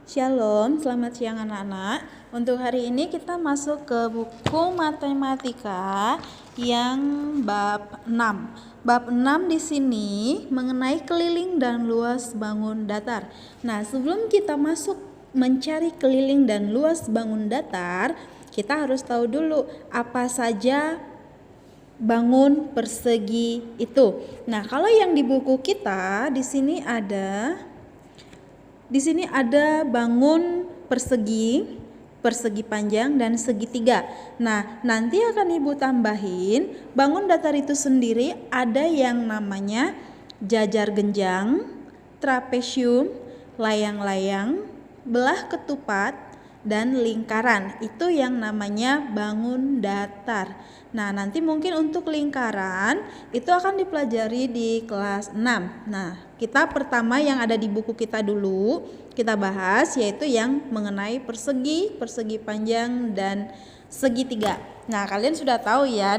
Shalom, selamat siang anak-anak. Untuk hari ini kita masuk ke buku matematika yang bab 6. Bab 6 di sini mengenai keliling dan luas bangun datar. Nah, sebelum kita masuk mencari keliling dan luas bangun datar, kita harus tahu dulu apa saja bangun persegi itu. Nah, kalau yang di buku kita di sini ada bangun persegi, persegi panjang, dan segitiga. Nah, nanti akan Ibu tambahin bangun datar itu sendiri ada yang namanya jajar genjang, trapesium, layang-layang, belah ketupat, dan lingkaran. Itu yang namanya bangun datar. Nah, nanti mungkin untuk lingkaran itu akan dipelajari di kelas 6. Nah, kita pertama yang ada di buku kita dulu kita bahas yaitu yang mengenai persegi, persegi panjang, dan segitiga. Nah, kalian sudah tahu ya,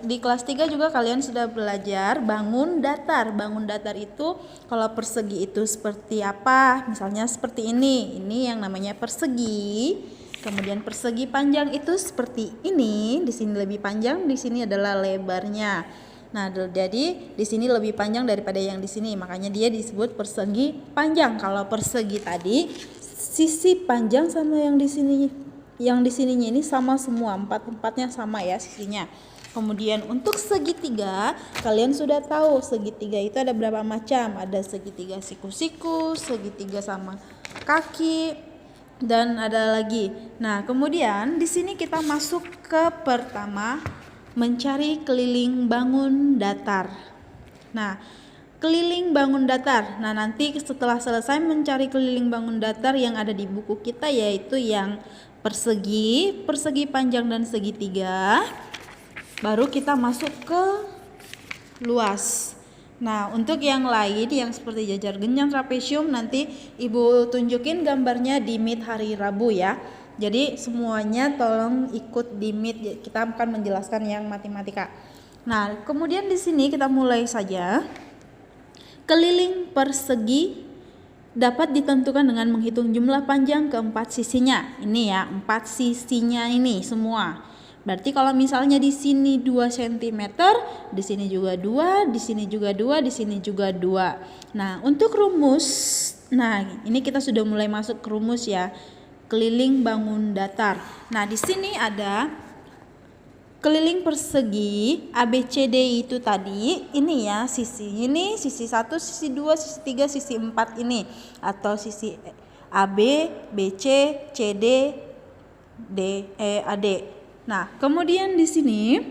di kelas 3 juga kalian sudah belajar bangun datar. Bangun datar itu kalau persegi itu seperti apa? Misalnya seperti ini yang namanya persegi. Kemudian persegi panjang itu seperti ini, di sini lebih panjang, di sini adalah lebarnya. Nah, jadi di sini lebih panjang daripada yang di sini, makanya dia disebut persegi panjang. Kalau persegi tadi sisi panjang sama yang di sininya ini sama semua, empat-empatnya sama ya sisinya. Kemudian untuk segitiga, kalian sudah tahu segitiga itu ada berapa macam? Ada segitiga siku-siku, segitiga sama kaki, dan ada lagi. Nah, kemudian di sini kita masuk ke pertama, mencari keliling bangun datar. Nah, keliling bangun datar. Nah, nanti setelah selesai mencari keliling bangun datar yang ada di buku kita yaitu yang persegi, persegi panjang, dan segitiga. Baru kita masuk ke luas. Nah, untuk yang lain yang seperti jajar genjang, trapesium nanti Ibu tunjukin gambarnya di Meet hari Rabu ya. Jadi semuanya tolong ikut di Meet. Kita akan menjelaskan yang matematika. Nah, kemudian di sini kita mulai saja. Keliling persegi dapat ditentukan dengan menghitung jumlah panjang keempat sisinya. Ini ya, 4 sisinya ini semua. Berarti kalau misalnya di sini 2 cm, di sini juga 2, di sini juga 2, di sini juga 2. Nah, untuk rumus, nah ini kita sudah mulai masuk ke rumus ya. Keliling bangun datar. Nah, di sini ada keliling persegi ABCD itu tadi, ini ya sisi ini, sisi 1, sisi 2, sisi 3, sisi 4 ini, atau sisi AB, BC, CD, DE, AD. Nah, kemudian di sini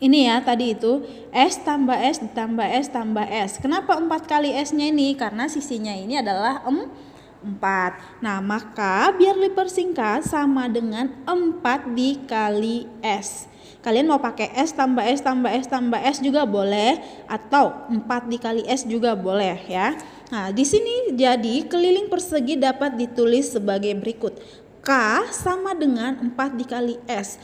ini ya tadi itu S tambah S ditambah S tambah S. Kenapa 4 kali S-nya ini? Karena sisinya ini adalah 4. Nah, maka biar dipersingkat sama dengan 4 dikali S. Kalian mau pakai S tambah S tambah S tambah S juga boleh, atau 4 dikali S juga boleh ya. Nah, di sini jadi keliling persegi dapat ditulis sebagai berikut. K sama dengan 4 dikali S.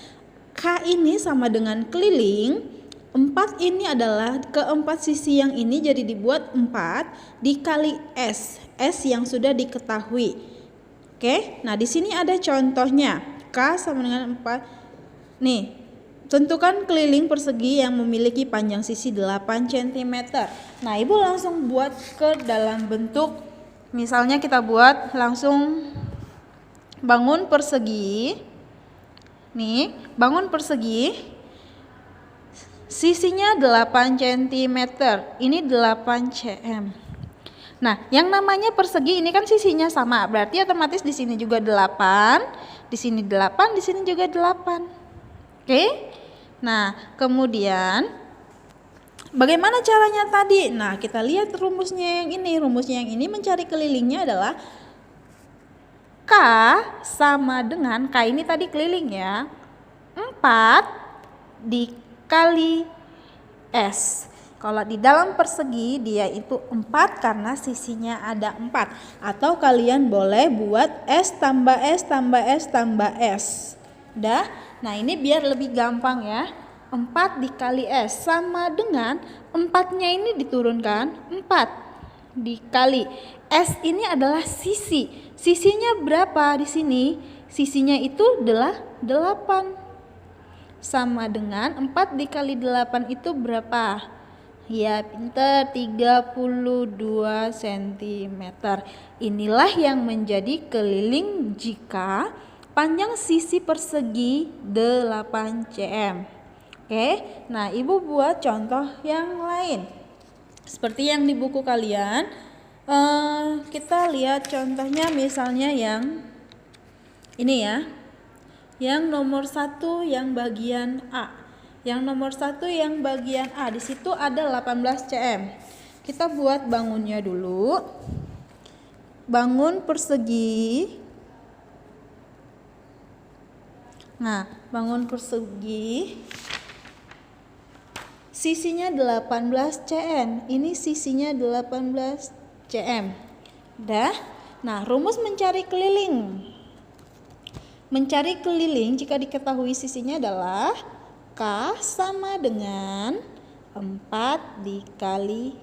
K ini sama dengan keliling. 4 ini adalah keempat sisi yang ini, jadi dibuat 4 dikali S. S yang sudah diketahui. Oke, nah di sini ada contohnya. K sama dengan 4. Nih, tentukan keliling persegi yang memiliki panjang sisi 8 cm. Nah, Ibu langsung buat ke dalam bentuk, misalnya kita buat langsung bangun persegi. Nih, bangun persegi sisinya 8 cm. Ini 8 cm. Nah, yang namanya persegi ini kan sisinya sama, berarti otomatis di sini juga 8, di sini 8, di sini juga 8. Oke? Nah, kemudian bagaimana caranya tadi? Nah, kita lihat rumusnya yang ini. Rumusnya yang ini mencari kelilingnya adalah K sama dengan, K ini tadi keliling ya, 4 dikali S. Kalau di dalam persegi dia itu 4 karena sisinya ada 4. Atau kalian boleh buat S tambah S tambah S tambah S. Udah? Nah, ini biar lebih gampang ya. 4 dikali S sama dengan 4-nya ini diturunkan 4. dikali. S ini adalah sisi. Sisinya berapa di sini? Sisinya itu adalah 8. Sama dengan 4 dikali 8 itu berapa? Ya, pintar, 32 cm. Inilah yang menjadi keliling jika panjang sisi persegi 8 cm. Oke, nah Ibu buat contoh yang lain. Seperti yang di buku kalian, kita lihat contohnya misalnya yang ini ya. Yang nomor 1 yang bagian A. Yang nomor 1 yang bagian A, di situ ada 18 cm. Kita buat bangunnya dulu. Bangun persegi. Nah, bangun persegi. Sisinya 18 cm. Ini sisinya 18 cm. Udah? Nah, rumus mencari keliling. Mencari keliling jika diketahui sisinya adalah K sama dengan 4 dikali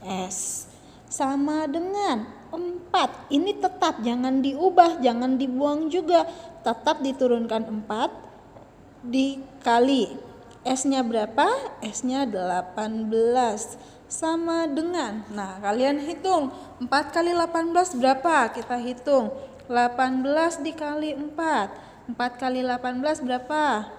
S. Sama dengan 4. Ini tetap, jangan diubah, jangan dibuang juga. Tetap diturunkan 4 dikali. S-nya berapa? S-nya 18. Sama dengan, nah kalian hitung. 4 kali 18 berapa? Kita hitung. 18 dikali 4. 4 kali 18 berapa?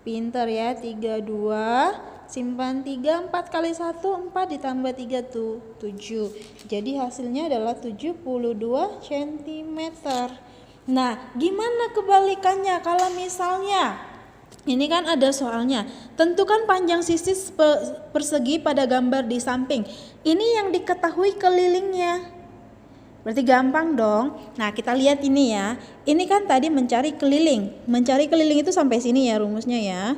Pinter ya, 32. Simpan 3, 4 kali 1, 4 ditambah 3 tuh 7. Jadi hasilnya adalah 72 cm. Nah, gimana kebalikannya kalau misalnya ini kan ada soalnya. Tentukan panjang sisi persegi pada gambar di samping. Ini yang diketahui kelilingnya. Berarti gampang dong. Nah, kita lihat ini ya. Ini kan tadi mencari keliling. Mencari keliling itu sampai sini ya rumusnya ya.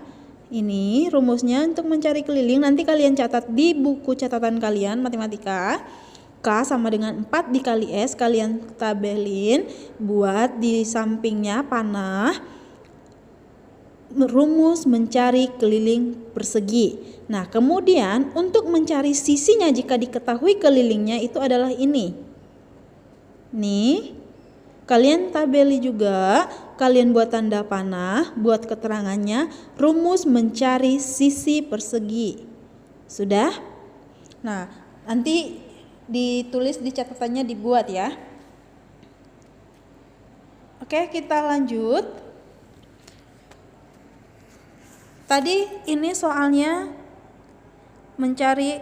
Ini rumusnya untuk mencari keliling. Nanti kalian catat di buku catatan kalian matematika. K sama dengan 4 dikali S. Kalian tabelin. Buat di sampingnya panah. Rumus mencari keliling persegi. Nah, kemudian untuk mencari sisinya jika diketahui kelilingnya itu adalah ini. Nih, kalian tabeli juga, kalian buat tanda panah, buat keterangannya, rumus mencari sisi persegi. Sudah? Nah, nanti ditulis di catatannya, dibuat ya. Oke, kita lanjut. Tadi ini soalnya mencari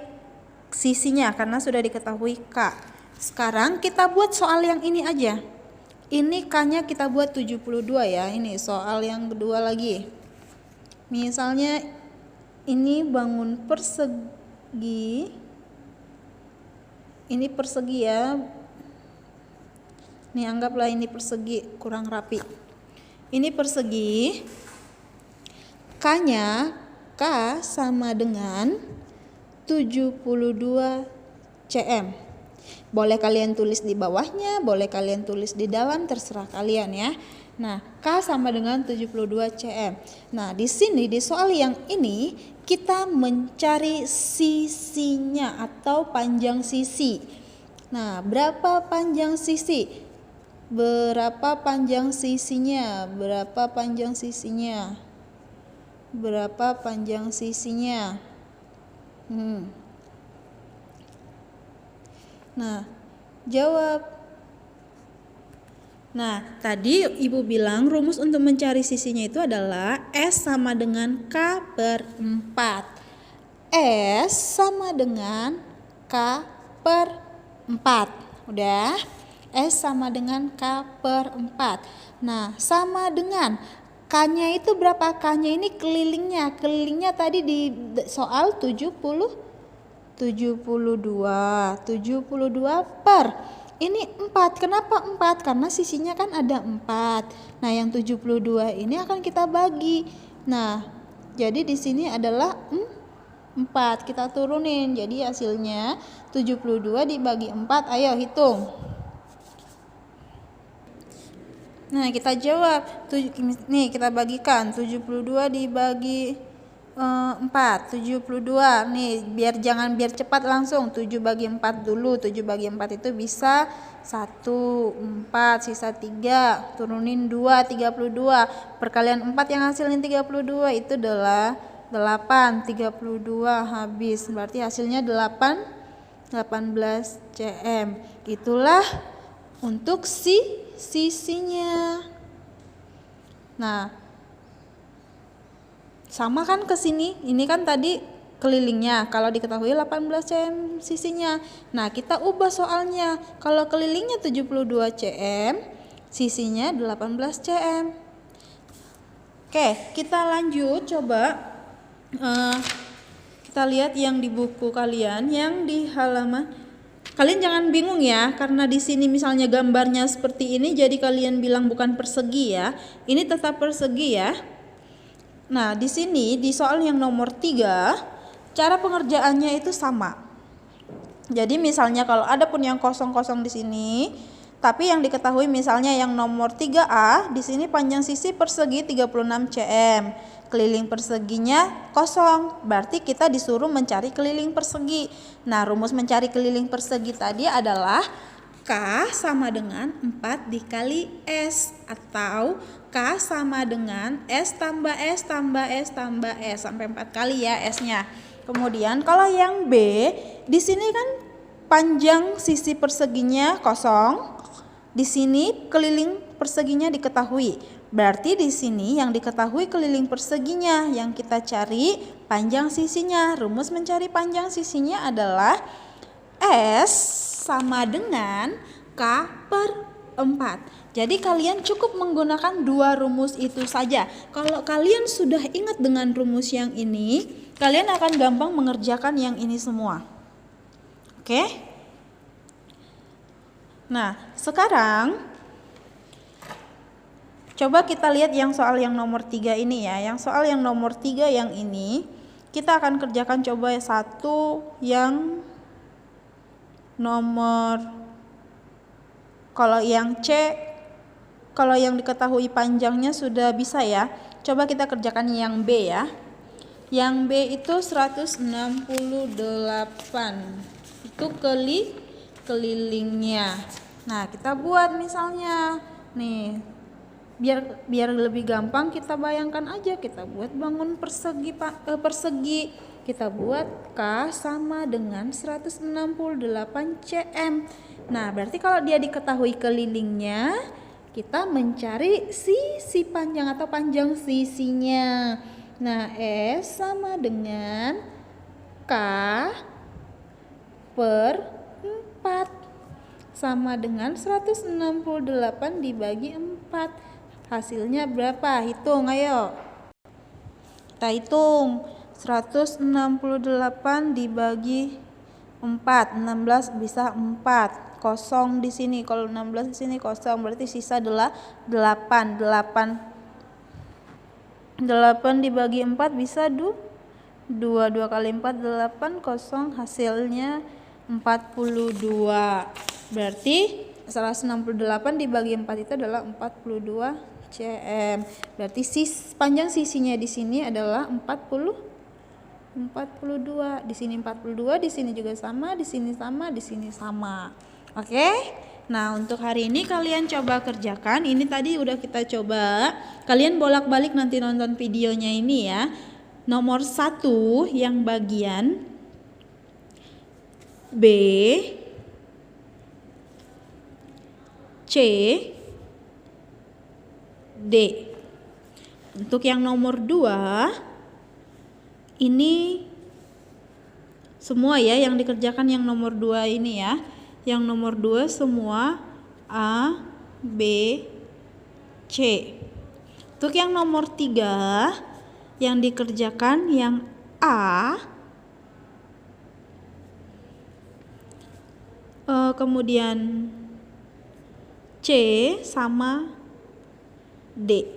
sisinya karena sudah diketahui K. Sekarang kita buat soal yang ini aja. Ini K-nya kita buat 72 ya. Ini soal yang kedua lagi. Misalnya ini bangun persegi. Ini persegi ya. Nih anggaplah ini persegi, kurang rapi. Ini persegi. K-nya K sama dengan 72 cm. Boleh kalian tulis di bawahnya, boleh kalian tulis di dalam, terserah kalian ya. Nah, K sama dengan 72 cm. Nah, di sini di soal yang ini kita mencari sisinya atau panjang sisi. Nah, berapa panjang sisi? Berapa panjang sisinya? Berapa panjang sisinya? Berapa panjang sisinya? Nah, jawab. Nah, tadi Ibu bilang rumus untuk mencari sisinya itu adalah S sama dengan K per 4. S sama dengan K per 4. Udah? S sama dengan K per 4. Nah, sama dengan K-nya itu berapa? K-nya ini kelilingnya. Kelilingnya tadi di soal 72 per ini 4. Kenapa 4? Karena sisinya kan ada 4. Nah, yang 72 ini akan kita bagi. Nah, jadi di sini adalah 4. Kita turunin. Jadi hasilnya 72 dibagi 4. Ayo hitung. Nah, kita jawab. Nih, kita bagikan 72 dibagi 4, 72. Nih, biar cepat langsung. 7 bagi 4 dulu. 7 bagi 4 itu bisa 1, 4, sisa 3. Turunin 2, 32. Perkalian 4 yang hasilnya 32 itu adalah 8. 32 habis. Berarti hasilnya 18 cm. Itulah untuk sisinya. Nah, sama kan ke sini, ini kan tadi kelilingnya, kalau diketahui 18 cm sisinya. Nah, kita ubah soalnya, kalau kelilingnya 72 cm, sisinya 18 cm. Oke, kita lanjut, coba kita lihat yang di buku kalian, yang di halaman. Kalian jangan bingung ya, karena di sini misalnya gambarnya seperti ini, jadi kalian bilang bukan persegi ya. Ini tetap persegi ya. Nah, di sini di soal yang nomor 3, cara pengerjaannya itu sama. Jadi misalnya kalau ada pun yang kosong-kosong di sini, tapi yang diketahui misalnya yang nomor 3A, di sini panjang sisi persegi 36 cm. Keliling perseginya kosong, berarti kita disuruh mencari keliling persegi. Nah, rumus mencari keliling persegi tadi adalah K sama dengan 4 dikali S, atau K sama dengan S tambah S tambah S tambah S, sampai 4 kali ya S-nya. Kemudian kalau yang B, di sini kan panjang sisi perseginya kosong, di sini keliling perseginya diketahui. Berarti di sini yang diketahui keliling perseginya, yang kita cari panjang sisinya. Rumus mencari panjang sisinya adalah S sama dengan K per 4. Jadi kalian cukup menggunakan dua rumus itu saja. Kalau kalian sudah ingat dengan rumus yang ini, kalian akan gampang mengerjakan yang ini semua. Oke? Nah, sekarang coba kita lihat yang soal yang nomor 3 ini ya. Yang soal yang nomor 3 yang ini, kita akan kerjakan coba satu yang nomor, kalau yang C, kalau yang diketahui panjangnya sudah bisa ya. Coba kita kerjakan yang B ya. Yang B itu 168. Itu kelilingnya. Nah, kita buat misalnya nih, biar lebih gampang kita bayangkan aja, kita buat bangun persegi. Kita buat K sama dengan 168 cm. Nah, berarti kalau dia diketahui kelilingnya, kita mencari sisi panjang atau panjang sisinya. Nah, S sama dengan K per 4 sama dengan 168 dibagi 4. Hasilnya berapa? Hitung, ayo. Kita hitung. 168 dibagi 4. 16 bisa 4. Kosong di sini. Kalau 16 di sini kosong, berarti sisa adalah 8. 8 dibagi 4 bisa 2. 2 kali 4 8, kosong, hasilnya 42. Berarti 168 dibagi 4 itu adalah 42 cm. Berarti panjang sisinya di sini adalah 42. Di sini 42, di sini juga sama, di sini sama, di sini sama. Oke? Nah, untuk hari ini kalian coba kerjakan. Ini tadi udah kita coba. Kalian bolak-balik nanti nonton videonya ini ya. Nomor 1 yang bagian B, C, D. Untuk yang nomor 2, ini semua ya yang dikerjakan yang nomor 2 ini ya. Yang nomor 2 semua A, B, C. Untuk yang nomor 3 yang dikerjakan yang A, kemudian C sama D.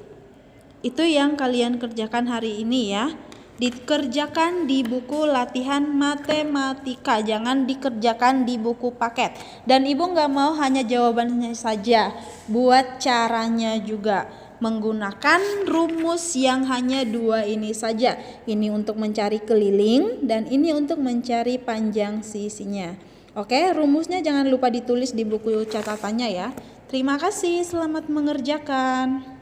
Itu yang kalian kerjakan hari ini ya. Dikerjakan di buku latihan matematika, jangan dikerjakan di buku paket. Dan ibu nggak mau hanya jawabannya saja, buat caranya juga. Menggunakan rumus yang hanya dua ini saja. Ini untuk mencari keliling dan ini untuk mencari panjang sisinya. Oke, rumusnya jangan lupa ditulis di buku catatannya ya. Terima kasih, selamat mengerjakan.